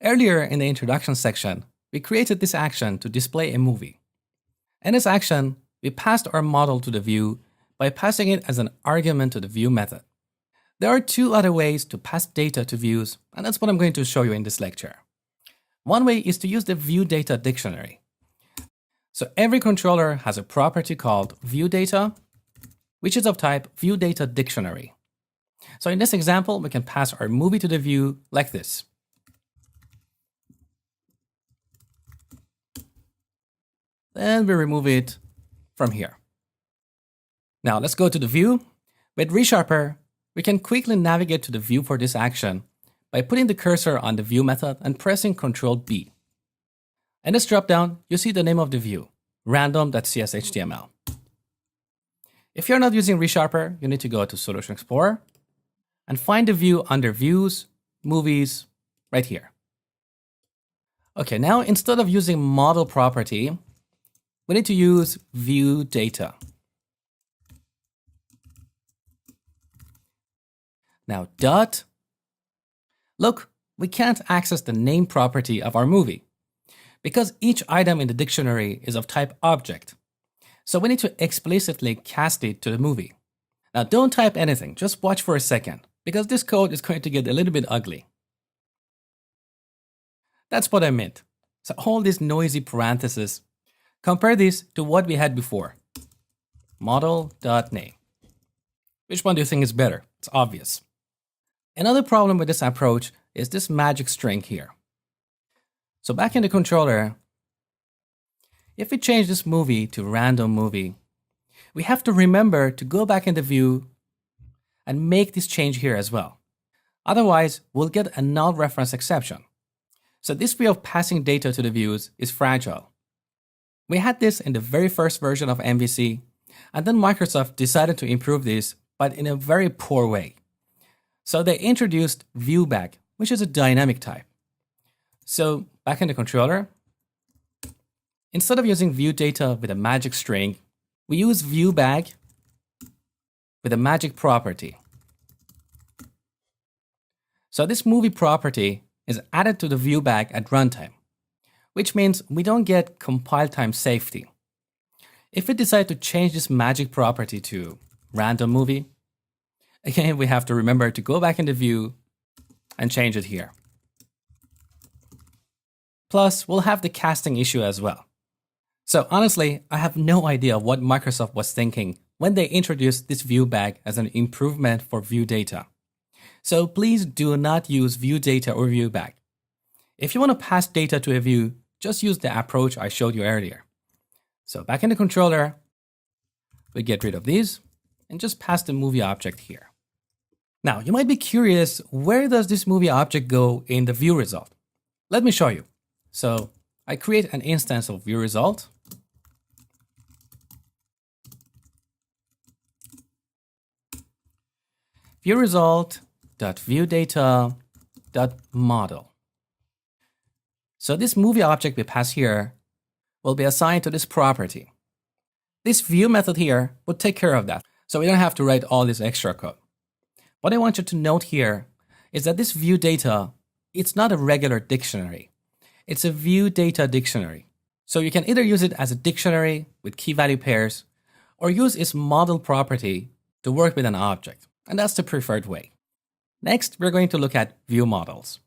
Earlier in the introduction section, we created this action to display a movie. In this action, we passed our model to the view by passing it as an argument to the view method. There are two other ways to pass data to views, and that's what I'm going to show you in this lecture. One way is to use the view data dictionary. So every controller has a property called view data, which is of type view data dictionary. So in this example, we can pass our movie to the view like this. Then we remove it from here. Now let's go to the view. With ReSharper, we can quickly navigate to the view for this action by putting the cursor on the view method and pressing Ctrl B. In this dropdown, you see the name of the view, random.cshtml. If you're not using ReSharper, you need to go to Solution Explorer and find the view under Views, Movies, right here. Okay, now instead of using model property, we need to use view data. Now look, we can't access the name property of our movie because each item in the dictionary is of type object. So we need to explicitly cast it to the movie. Now don't type anything, just watch for a second because this code is going to get a little bit ugly. That's what I meant. So all these noisy parentheses, compare this to what we had before. Model.name. Which one do you think is better? It's obvious. Another problem with this approach is this magic string here. So back in the controller, if we change this movie to random movie, we have to remember to go back in the view and make this change here as well. Otherwise, we'll get a null reference exception. So this way of passing data to the views is fragile. We had this in the very first version of MVC, and then Microsoft decided to improve this, but in a very poor way. So they introduced viewBag, which is a dynamic type. So back in the controller, instead of using view data with a magic string, we use viewBag with a magic property. So this movie property is added to the viewBag at runtime, which means we don't get compile time safety. If we decide to change this magic property to random movie, again, we have to remember to go back in the view and change it here. Plus, we'll have the casting issue as well. So honestly, I have no idea what Microsoft was thinking when they introduced this viewBag as an improvement for view data. So please do not use view data or viewBag. If you want to pass data to a view, just use the approach I showed you earlier. So back in the controller, we get rid of these and just pass the movie object here. Now, you might be curious, where does this movie object go in the view result? Let me show you. So I create an instance of view result. View result.viewData.model. So this movie object we pass here will be assigned to this property. This view method here would take care of that, so we don't have to write all this extra code. What I want you to note here is that this view data, it's not a regular dictionary. It's a view data dictionary. So you can either use it as a dictionary with key value pairs or use its model property to work with an object. And that's the preferred way. Next, we're going to look at view models.